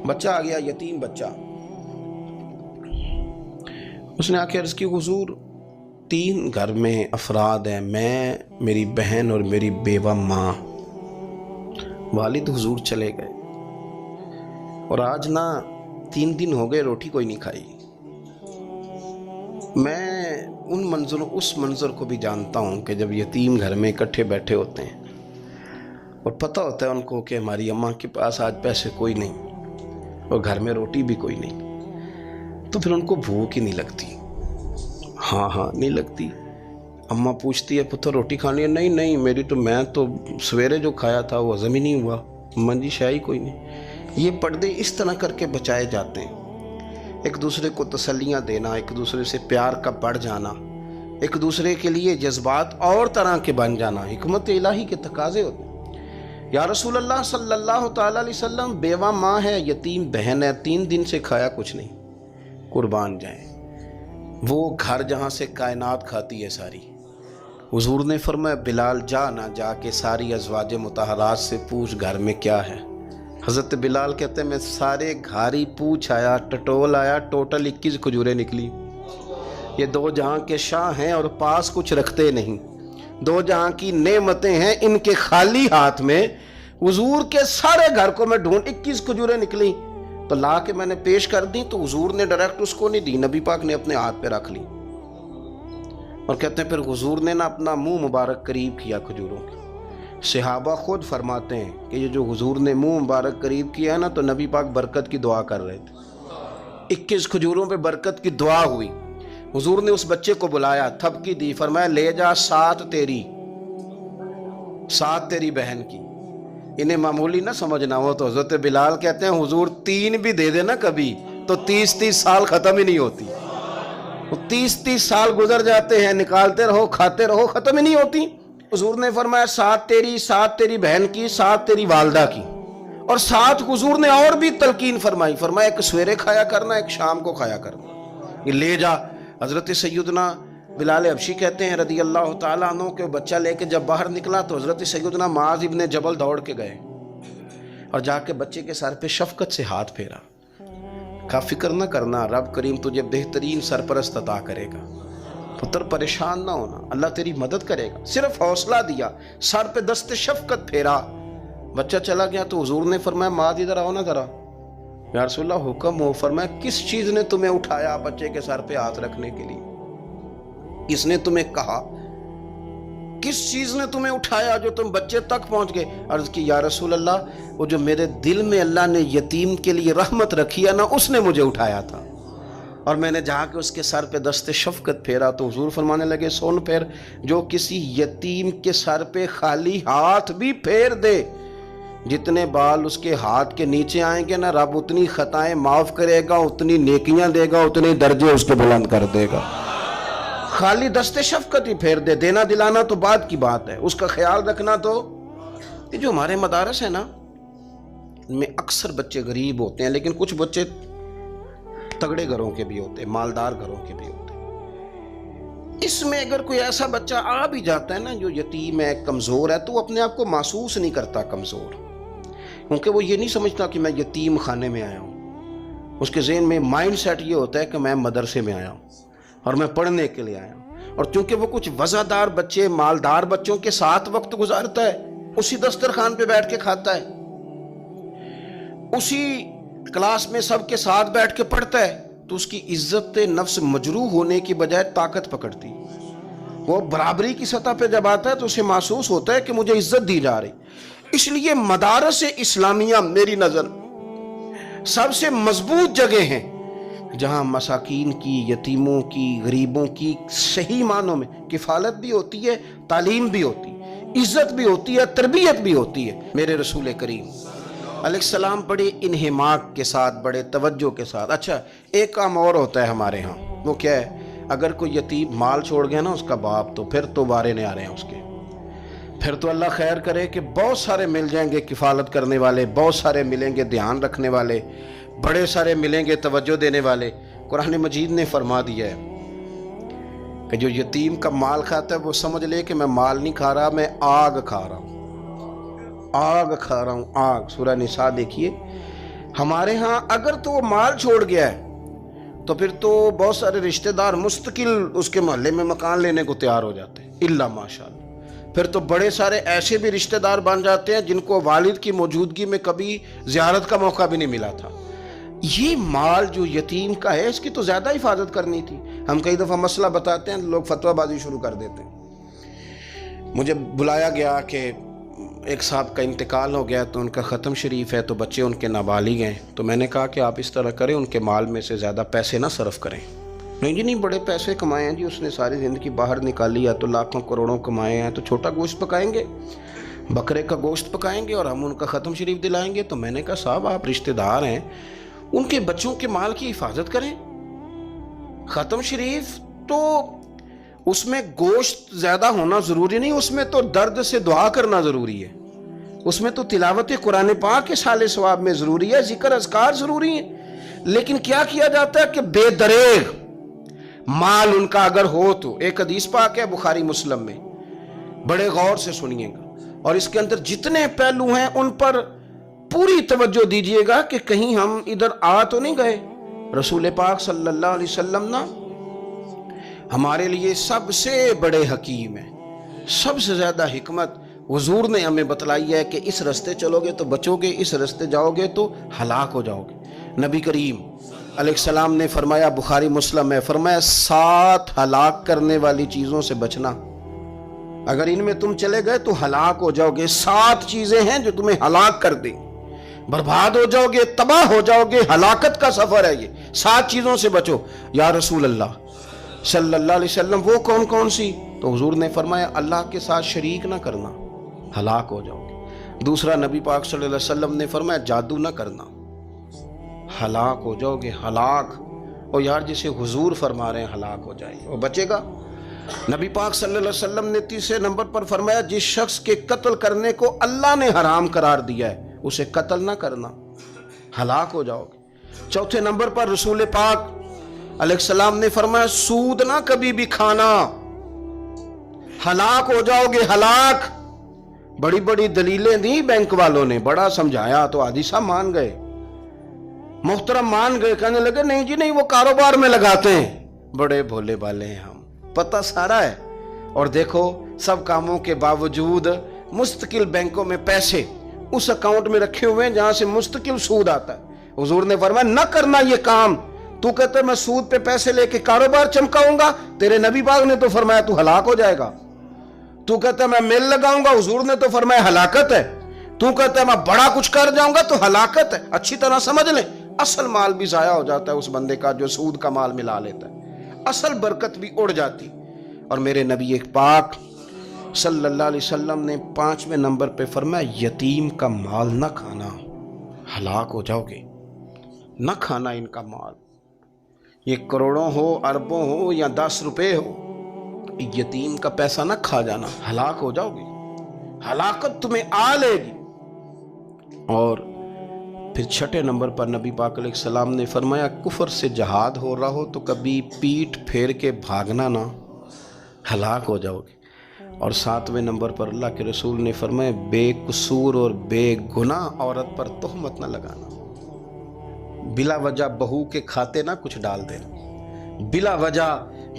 بچہ آ گیا، یتیم بچہ. اس نے آ کے عرض کی حضور 3 گھر میں افراد ہیں، میں، میری بہن اور میری بیوہ ماں. والد حضور چلے گئے اور آج نہ 3 دن ہو گئے روٹی کوئی نہیں کھائی. میں اس منظر کو بھی جانتا ہوں کہ جب یتیم گھر میں اکٹھے بیٹھے ہوتے ہیں اور پتہ ہوتا ہے ان کو کہ ہماری اماں کے پاس آج پیسے کوئی نہیں اور گھر میں روٹی بھی کوئی نہیں، تو پھر ان کو بھوک ہی نہیں لگتی. ہاں نہیں لگتی. اماں پوچھتی ہے پتر روٹی کھانی ہے؟ نہیں میں تو سویرے جو کھایا تھا وہ ہضم ہی نہیں ہوا. اماں جی شاہی کوئی نہیں. یہ پردے اس طرح کر کے بچائے جاتے ہیں. ایک دوسرے کو تسلیاں دینا، ایک دوسرے سے پیار کا بڑھ جانا، ایک دوسرے کے لیے جذبات اور طرح کے بن جانا حکمت الہی کے تقاضے ہوتے ہیں. یا رسول اللہ صلی اللہ تعالی علیہ وسلم، بیوہ ماں ہے، یتیم بہن ہے، 3 دن سے کھایا کچھ نہیں. قربان جائیں وہ گھر جہاں سے کائنات کھاتی ہے ساری. حضور نے فرمایا بلال جا کے ساری ازواج مطہرات سے پوچھ گھر میں کیا ہے. حضرت بلال کہتے ہیں میں سارے گھاری پوچھ آیا، ٹٹول آیا، ٹوٹل 21 کھجوریں نکلی. یہ 2 جہاں کے شاہ ہیں اور پاس کچھ رکھتے نہیں. 2 جہاں کی نعمتیں ہیں، ان کے خالی ہاتھ میں حضور کے سارے گھر کو میں ڈھونڈ 21 کھجوریں نکلی تو لا کے میں نے پیش کر دی، تو حضور نے ڈائریکٹ اس کو نہیں دی، نبی پاک نے اپنے ہاتھ پہ رکھ لی. اور کہتے ہیں پھر حضور نے اپنا منہ مبارک قریب کیا کھجوروں کے. صحابہ خود فرماتے ہیں کہ یہ جو حضور نے منہ مبارک قریب کیا ہے نا، تو نبی پاک برکت کی دعا کر رہے تھے. 21 کھجوروں پہ برکت کی دعا ہوئی. حضور نے اس بچے کو بلایا، تھپکی دی، فرمایا لے جا 7 تیری، 7 تیری بہن کی. انہیں معمولی نہ سمجھنا ہو تو حضرت بلال کہتے ہیں حضور 3 بھی دے دینا کبھی تو 30 سال ختم ہی نہیں ہوتی. 30 سال گزر جاتے ہیں، نکالتے رہو کھاتے رہو، ختم ہی نہیں ہوتی. حضور نے فرمایا 7 تیری، 7 تیری بہن کی، 7 تیری والدہ کی. اور 7 حضور نے اور بھی تلقین فرمایا ایک سویرے کھایا کرنا، ایک شام کو کھایا کرنا. یہ لے جا. حضرت سیدنا بلال حبشی کہتے ہیں رضی اللہ تعالیٰ عنہ کہ بچہ لے کے جب باہر نکلا تو حضرت سیدنا معاذ ابن جبل دوڑ کے گئے اور جا کے بچے کے سر پہ شفقت سے ہاتھ پھیرا. کا فکر نہ کرنا، رب کریم تجھے بہترین سرپرست عطا کرے گا. پتر پریشان نہ ہونا، اللہ تیری مدد کرے گا. صرف حوصلہ دیا، سر پہ دست شفقت پھیرا. بچہ چلا گیا تو حضور نے فرمایا معاذ ادھر آؤ نا ذرا. یا رسول اللہ حکم ہو. فرمایا کس چیز نے تمہیں اٹھایا بچے کے سر پہ ہاتھ رکھنے کے لیے؟ کس نے تمہیں کہا؟ کس چیز نے تمہیں اٹھایا جو تم بچے تک پہنچ گئے؟ عرض کی یا رسول اللہ وہ جو میرے دل میں اللہ نے یتیم کے لیے رحمت رکھی ہے نا، اس نے مجھے اٹھایا تھا. اور میں نے جا کے اس کے سر پہ دست شفقت پھیرا تو حضور فرمانے لگے سن پھر، جو کسی یتیم کے سر پہ خالی ہاتھ بھی پھیر دے، جتنے بال اس کے ہاتھ کے نیچے آئیں گے نا، رب اتنی خطائیں معاف کرے گا، اتنی نیکیاں دے گا، اتنے درجے اس کے بلند کر دے گا. خالی دست شفقت ہی پھیر دے. دینا دلانا تو بعد کی بات ہے، اس کا خیال رکھنا. تو یہ جو ہمارے مدارس ہیں نا، ان میں اکثر بچے غریب ہوتے ہیں، لیکن کچھ بچے تگڑے گھروں کے بھی ہوتے ہیں، مالدار گھروں کے بھی ہوتے ہیں. اس میں اگر کوئی ایسا بچہ آ بھی جاتا ہے نا جو یتیم ہے، کمزور ہے، تو وہ اپنے آپ کو محسوس نہیں کرتا کمزور، کیونکہ وہ یہ نہیں سمجھتا کہ میں یتیم خانے میں آیا ہوں. اس کے ذہن میں مائنڈ سیٹ یہ ہوتا ہے کہ میں مدرسے میں آیا ہوں اور میں پڑھنے کے لیے آیا ہوں. اور چونکہ وہ کچھ وزادار بچے، مالدار بچوں کے ساتھ وقت گزارتا ہے، اسی دسترخوان پہ بیٹھ کے کھاتا ہے، اسی کلاس میں سب کے ساتھ بیٹھ کے پڑھتا ہے، تو اس کی عزت نفس مجروح ہونے کی بجائے طاقت پکڑتی. وہ برابری کی سطح پہ جب آتا ہے تو اسے محسوس ہوتا ہے کہ مجھے عزت دی جا رہی. اس لیے مدارس اسلامیہ میری نظر سب سے مضبوط جگہ ہیں جہاں مساکین کی، یتیموں کی، غریبوں کی صحیح معنوں میں کفالت بھی ہوتی ہے، تعلیم بھی ہوتی ہے، عزت بھی ہوتی ہے، تربیت بھی ہوتی ہے. میرے رسول کریم علیہ السلام بڑے انہماک کے ساتھ، بڑے توجہ کے ساتھ. اچھا ایک کام اور ہوتا ہے ہمارے ہاں، وہ کیا ہے؟ اگر کوئی یتیم مال چھوڑ گیا نا اس کا باپ، تو پھر تو بارے نہیں آ رہے ہیں اس کے. پھر تو اللہ خیر کرے کہ بہت سارے مل جائیں گے کفالت کرنے والے، بہت سارے ملیں گے دھیان رکھنے والے، بڑے سارے ملیں گے توجہ دینے والے. قرآن مجید نے فرما دیا ہے کہ جو یتیم کا مال کھاتا ہے وہ سمجھ لے کہ میں مال نہیں کھا رہا، میں آگ کھا رہا ہوں، آگ کھا رہا ہوں، آگ. سورہ نساء دیکھیے ہمارے ہاں اگر تو وہ مال چھوڑ گیا ہے تو پھر تو بہت سارے رشتہ دار مستقل اس کے محلے میں مکان لینے کو تیار ہو جاتے ہیں، الا ماشاءاللہ۔ پھر تو بڑے سارے ایسے بھی رشتہ دار بن جاتے ہیں جن کو والد کی موجودگی میں کبھی زیارت کا موقع بھی نہیں ملا تھا۔ یہ مال جو یتیم کا ہے اس کی تو زیادہ حفاظت کرنی تھی۔ ہم کئی دفعہ مسئلہ بتاتے ہیں، لوگ فتویٰ بازی شروع کر دیتے ہیں۔ مجھے بلایا گیا کہ ایک صاحب کا انتقال ہو گیا تو ان کا ختم شریف ہے، تو بچے ان کے نابالغ ہیں، تو میں نے کہا کہ آپ اس طرح کریں، ان کے مال میں سے زیادہ پیسے نہ صرف کریں۔ نہیں جی نہیں، بڑے پیسے کمائے ہیں جی، اس نے ساری زندگی باہر نکالی ہے تو لاکھوں کروڑوں کمائے ہیں، تو چھوٹا گوشت پکائیں گے، بکرے کا گوشت پکائیں گے اور ہم ان کا ختم شریف دلائیں گے۔ تو میں نے کہا صاحب آپ رشتہ دار ہیں، ان کے بچوں کے مال کی حفاظت کریں۔ ختم شریف تو اس میں گوشت زیادہ ہونا ضروری نہیں، اس میں تو درد سے دعا کرنا ضروری ہے، اس میں تو تلاوت قرآن پاک کے سال ثواب میں ضروری ہے، ذکر اذکار ضروری ہیں۔ لیکن کیا کیا جاتا ہے کہ بے دریغ مال ان کا اگر ہو تو، ایک حدیث پاک ہے بخاری مسلم میں، بڑے غور سے سنیے گا اور اس کے اندر جتنے پہلو ہیں ان پر پوری توجہ دیجئے گا کہ کہیں ہم ادھر آ تو نہیں گئے۔ رسول پاک صلی اللہ علیہ وسلم نا ہمارے لیے سب سے بڑے حکیم ہیں، سب سے زیادہ حکمت حضور نے ہمیں بتلائی ہے کہ اس رستے چلو گے تو بچو گے، اس رستے جاؤ گے تو ہلاک ہو جاؤ گے۔ نبی کریم علیہ السلام نے فرمایا، بخاری مسلم ہے، فرمایا 7 ہلاک کرنے والی چیزوں سے بچنا، اگر ان میں تم چلے گئے تو ہلاک ہو جاؤ گے۔ 7 چیزیں ہیں جو تمہیں ہلاک کر دیں، برباد ہو جاؤ گے، تباہ ہو جاؤ گے، ہلاکت کا سفر ہے یہ، 7 چیزوں سے بچو۔ یا رسول اللہ صلی اللہ علیہ وسلم وہ کون کون سی؟ تو حضور نے فرمایا اللہ کے ساتھ شریک نہ کرنا، ہلاک ہو جاؤ گے۔ دوسرا نبی پاک صلی اللہ علیہ وسلم نے فرمایا جادو نہ کرنا، ہلاک ہو جاؤ گے، ہلاک۔ اور یار جسے حضور فرما رہے ہیں ہلاک ہو جائے وہ بچے گا؟ نبی پاک صلی اللہ علیہ وسلم نے تیسرے نمبر پر فرمایا جس شخص کے قتل کرنے کو اللہ نے حرام قرار دیا ہے اسے قتل نہ کرنا، ہلاک ہو جاؤ گے۔ چوتھے نمبر پر رسول پاک علیہ السلام نے فرمایا سود نہ کبھی بھی کھانا، ہلاک ہو جاؤ گے، ہلاک۔ بڑی بڑی دلیلیں دی بینک والوں نے، بڑا سمجھایا تو حاجی صاحب مان گئے، محترم مان گئے، کہنے لگے نہیں جی نہیں وہ کاروبار میں لگاتے ہیں۔ بڑے بھولے بالے ہیں ہم، پتہ سارا ہے۔ اور دیکھو سب کاموں کے باوجود مستقل بینکوں میں پیسے اس اکاؤنٹ میں رکھے ہوئے ہیں جہاں سے مستقل سود آتا ہے۔ حضور نے فرمایا نہ کرنا یہ کام۔ تو کہتا ہے میں سود پہ پیسے لے کے کاروبار چمکاؤں گا، تیرے نبی پاک نے تو فرمایا تو ہلاک ہو جائے گا۔ تو کہتا ہے میں میل لگاؤں گا، حضور نے تو فرمایا ہلاکت ہے۔ تو کہتا ہے میں بڑا کچھ کر جاؤں گا تو ہلاکت ہے۔ اچھی طرح سمجھ لیں، اصل مال بھی ضائع ہو جاتا ہے اس بندے کا جو سود کا مال ملا لیتا ہے، اصل برکت بھی اڑ جاتی۔ اور میرے نبی ایک پاک صلی اللہ علیہ وسلم نے 5ویں نمبر پہ فرمایا یتیم کا مال نہ کھانا، ہلاک ہو جاؤ گے، نہ کھانا ان کا مال، یہ کروڑوں ہو، اربوں ہو یا 10 روپے ہو، یتیم کا پیسہ نہ کھا جانا، ہلاک ہو جاؤ گے، ہلاکت تمہیں آ لے گی۔ اور پھر 6 نمبر پر نبی پاک علیہ السلام نے فرمایا کفر سے جہاد ہو رہا ہو تو کبھی پیٹ پھیر کے بھاگنا نہ، ہلاک ہو جاؤ گے۔ اور 7ویں نمبر پر اللہ کے رسول نے فرمایا بے قصور اور بے گناہ عورت پر تہمت نہ لگانا، بلا وجہ بہو کے کھاتے نہ کچھ ڈال دینا، بلا وجہ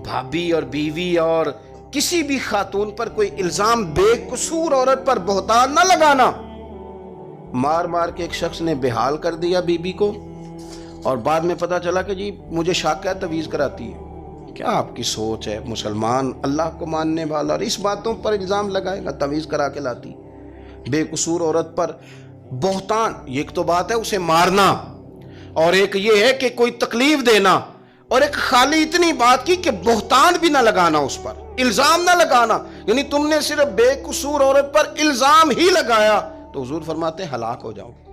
بھابھی اور بیوی اور کسی بھی خاتون پر کوئی الزام بے قصور عورت پر بہتان نہ لگانا۔ مار مار کے ایک شخص نے بحال کر دیا بیوی کو اور بعد میں پتا چلا کہ جی مجھے شک ہے تویز کراتی ہے۔ کیا آپ کی سوچ ہے؟ مسلمان اللہ کو ماننے والا اور اس باتوں پر الزام لگائے گا تویز کرا کے لاتی؟ بے قصور عورت پر بہتان، ایک تو بات ہے اسے مارنا اور ایک یہ ہے کہ کوئی تکلیف دینا، اور ایک خالی اتنی بات کی کہ بہتان بھی نہ لگانا، اس پر الزام نہ لگانا، یعنی تم نے صرف بے قصور عورت پر الزام ہی لگایا تو حضور فرماتے ہیں ہلاک ہو جاؤ گے۔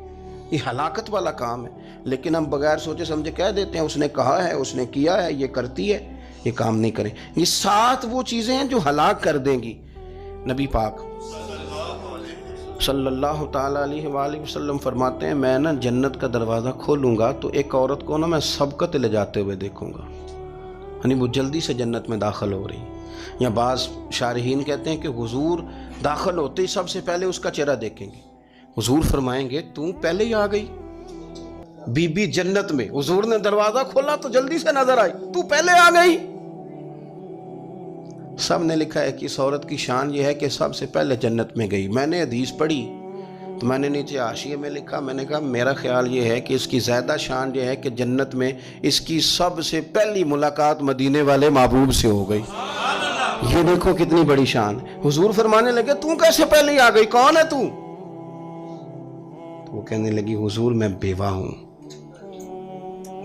یہ ہلاکت والا کام ہے، لیکن ہم بغیر سوچے سمجھے کہہ دیتے ہیں اس نے کہا ہے، اس نے کیا ہے، یہ کرتی ہے، یہ کام نہیں کریں۔ یہ 7 وہ چیزیں ہیں جو ہلاک کر دیں گی۔ نبی پاک صلی اللہ تعالیٰ علیہ وآلہ وسلم فرماتے ہیں میں نا جنت کا دروازہ کھولوں گا تو ایک عورت کو نا میں سبقت لے جاتے ہوئے دیکھوں گا، یعنی وہ جلدی سے جنت میں داخل ہو رہی۔ یا بعض شارحین کہتے ہیں کہ حضور داخل ہوتے ہی سب سے پہلے اس کا چہرہ دیکھیں گے، حضور فرمائیں گے تو پہلے ہی آ گئی، بی بی جنت میں، حضور نے دروازہ کھولا تو جلدی سے نظر آئی، تو پہلے آ گئی۔ سب نے لکھا ہے کہ اس عورت کی شان یہ ہے کہ سب سے پہلے جنت میں گئی۔ میں نے حدیث پڑھی تو میں نے نیچے حاشیے میں لکھا، میں نے کہا میرا خیال یہ ہے کہ اس کی زیادہ شان یہ ہے کہ جنت میں اس کی سب سے پہلی ملاقات مدینے والے محبوب سے ہو گئی۔ یہ دیکھو کتنی بڑی شان۔ حضور فرمانے لگے تو کیسے پہلے آ گئی، کون ہے تو؟ وہ کہنے لگی حضور میں بیوہ ہوں،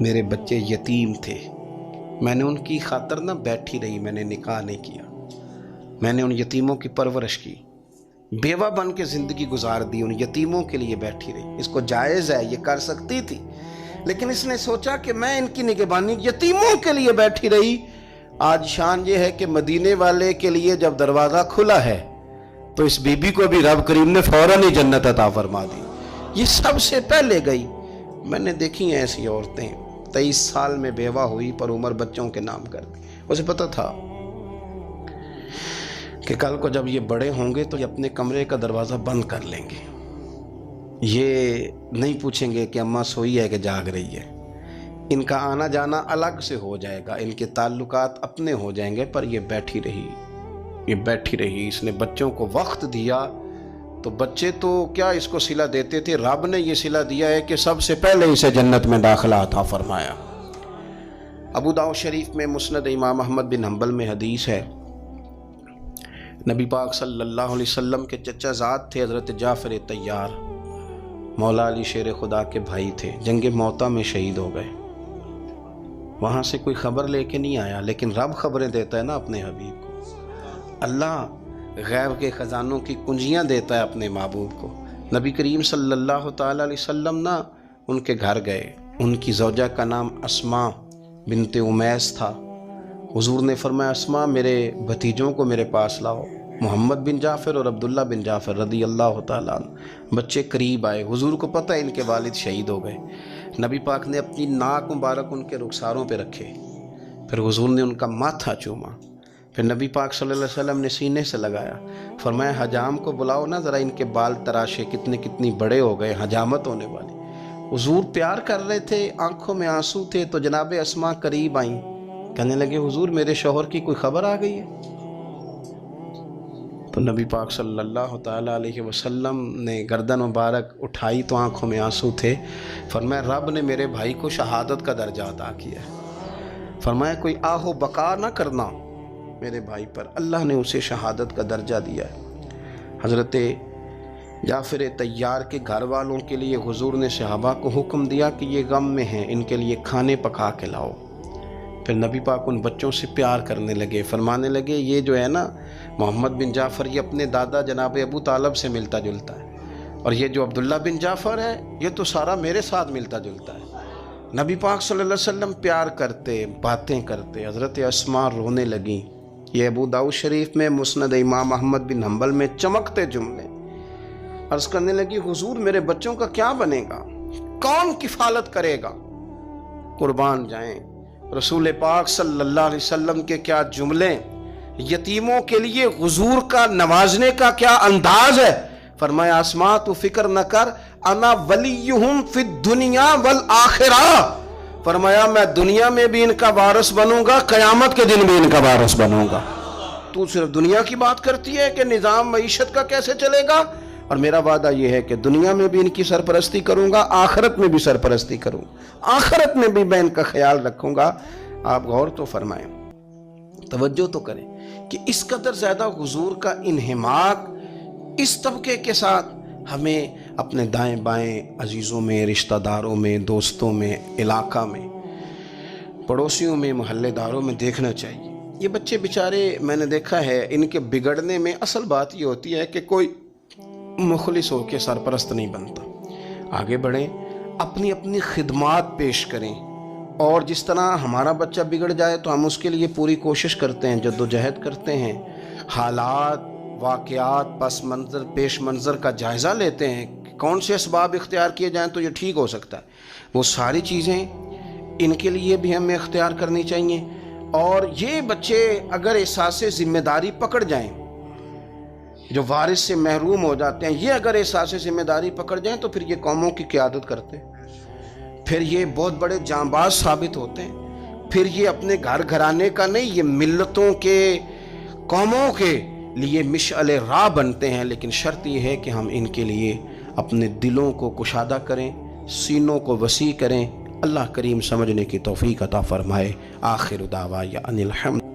میرے بچے یتیم تھے، میں نے ان کی خاطر نہ بیٹھی رہی، میں نے نکاح نہیں کیا، میں نے ان یتیموں کی پرورش کی، بیوہ بن کے زندگی گزار دی، ان یتیموں کے لیے بیٹھی رہی۔ اس کو جائز ہے، یہ کر سکتی تھی، لیکن اس نے سوچا کہ میں ان کی نگہبانی یتیموں کے لیے بیٹھی رہی۔ آج شان یہ ہے کہ مدینے والے کے لیے جب دروازہ کھلا ہے تو اس بی بی کو بھی رب کریم نے فوراً ہی جنت عطا فرما دی۔ یہ سب سے پہلے گئی۔ میں نے دیکھی ہیں ایسی عورتیں 23 سال میں بیوہ ہوئی پر عمر بچوں کے نام کر دی۔ اسے پتہ تھا کہ کل کو جب یہ بڑے ہوں گے تو یہ اپنے کمرے کا دروازہ بند کر لیں گے، یہ نہیں پوچھیں گے کہ اماں سوئی ہے کہ جاگ رہی ہے، ان کا آنا جانا الگ سے ہو جائے گا، ان کے تعلقات اپنے ہو جائیں گے، پر یہ بیٹھی رہی۔ اس نے بچوں کو وقت دیا تو بچے تو کیا اس کو صلہ دیتے تھے، رب نے یہ صلہ دیا ہے کہ سب سے پہلے اسے جنت میں داخلہ عطا فرمایا۔ ابو داؤد شریف میں مسند امام احمد بن حنبل میں حدیث ہے، نبی پاک صلی اللہ علیہ وسلم کے چچا زاد تھے حضرت جعفر طیار، مولا علی شیر خدا کے بھائی تھے، جنگ موتا میں شہید ہو گئے۔ وہاں سے کوئی خبر لے کے نہیں آیا، لیکن رب خبریں دیتا ہے نا اپنے حبیب کو، اللہ غیب کے خزانوں کی کنجیاں دیتا ہے اپنے محبوب کو۔ نبی کریم صلی اللہ تعالیٰ علیہ وسلم نا ان کے گھر گئے، ان کی زوجہ کا نام اسماء بنت امیس تھا۔ حضور نے فرمایا اسماء میرے بھتیجوں کو میرے پاس لاؤ، محمد بن جعفر اور عبداللہ بن جعفر رضی اللہ تعالیٰ عنہ۔ بچے قریب آئے، حضور کو پتہ ہے ان کے والد شہید ہو گئے۔ نبی پاک نے اپنی ناک مبارک ان کے رخساروں پہ رکھے، پھر حضور نے ان کا ماتھا چوما، پھر نبی پاک صلی اللہ علیہ وسلم نے سینے سے لگایا، فرمایا حجام کو بلاؤ نا ذرا، ان کے بال تراشے کتنی بڑے ہو گئے، حجامت ہونے والی۔ حضور پیار کر رہے تھے، آنکھوں میں آنسو تھے، تو جناب اسماء قریب آئیں، کہنے لگے حضور میرے شوہر کی کوئی خبر آ گئی ہے؟ تو نبی پاک صلی اللہ تعالیٰ علیہ وسلم نے گردن مبارک اٹھائی تو آنکھوں میں آنسو تھے، فرمایا رب نے میرے بھائی کو شہادت کا درجہ عطا کیا ہے، فرمایا کوئی آہ و بقا نہ کرنا میرے بھائی پر، اللہ نے اسے شہادت کا درجہ دیا ہے۔ حضرت جعفر طیار کے گھر والوں کے لیے حضور نے صحابہ کو حکم دیا کہ یہ غم میں ہیں، ان کے لیے کھانے پکا کے لاؤ۔ پھر نبی پاک ان بچوں سے پیار کرنے لگے، فرمانے لگے یہ جو ہے نا محمد بن جعفر یہ اپنے دادا جناب ابو طالب سے ملتا جلتا ہے، اور یہ جو عبداللہ بن جعفر ہے یہ تو سارا میرے ساتھ ملتا جلتا ہے۔ نبی پاک صلی اللہ علیہ وسلم پیار کرتے، باتیں کرتے، حضرت اسماء رونے لگیں۔ یہ ابو داؤد شریف میں مسند امام احمد بن حنبل میں چمکتے جملے۔ عرض کرنے لگی حضور میرے بچوں کا کیا بنے گا، کون کفالت کرے گا؟ قربان جائیں رسول پاک صلی اللہ علیہ وسلم کے کیا جملے، یتیموں کے لیے حضور کا نوازنے کا کیا انداز ہے۔ فرمایا اسماء تو فکر نہ کر، انا ولیہم فی الدنیا والآخرہ، فرمایا میں دنیا میں بھی ان کا وارث بنوں گا، قیامت کے دن بھی ان کا وارث بنوں گا۔ تو صرف دنیا کی بات کرتی ہے کہ نظام معیشت کا کیسے چلے گا، اور میرا وعدہ یہ ہے کہ دنیا میں بھی ان کی سرپرستی کروں گا، آخرت میں بھی سرپرستی کروں، آخرت میں بھی میں ان کا خیال رکھوں گا۔ آپ غور تو فرمائیں، توجہ تو کریں کہ اس قدر زیادہ حضور کا انہماک اس طبقے کے ساتھ ہمیں اپنے دائیں بائیں عزیزوں میں، رشتہ داروں میں، دوستوں میں، علاقہ میں، پڑوسیوں میں، محلے داروں میں دیکھنا چاہیے۔ یہ بچے بیچارے میں نے دیکھا ہے، ان کے بگڑنے میں اصل بات یہ ہوتی ہے کہ کوئی مخلص ہو کے سرپرست نہیں بنتا۔ آگے بڑھیں، اپنی اپنی خدمات پیش کریں، اور جس طرح ہمارا بچہ بگڑ جائے تو ہم اس کے لیے پوری کوشش کرتے ہیں، جدوجہد کرتے ہیں، حالات، واقعات، پس منظر، پیش منظر کا جائزہ لیتے ہیں کہ کون سے اسباب اختیار کیے جائیں تو یہ ٹھیک ہو سکتا ہے۔ وہ ساری چیزیں ان کے لیے بھی ہمیں اختیار کرنی چاہیے، اور یہ بچے اگر احساس ذمہ داری پکڑ جائیں، جو وارث سے محروم ہو جاتے ہیں، یہ اگر احساس ذمہ داری پکڑ جائیں تو پھر یہ قوموں کی قیادت کرتے ہیں، پھر یہ بہت بڑے جانباز ثابت ہوتے ہیں، پھر یہ اپنے گھر گھرانے کا نہیں، یہ ملتوں کے، قوموں کے لیے مشعل راہ بنتے ہیں۔ لیکن شرط یہ ہے کہ ہم ان کے لیے اپنے دلوں کو کشادہ کریں، سینوں کو وسیع کریں۔ اللہ کریم سمجھنے کی توفیق عطا فرمائے۔ آخر دعوانا ان الحمد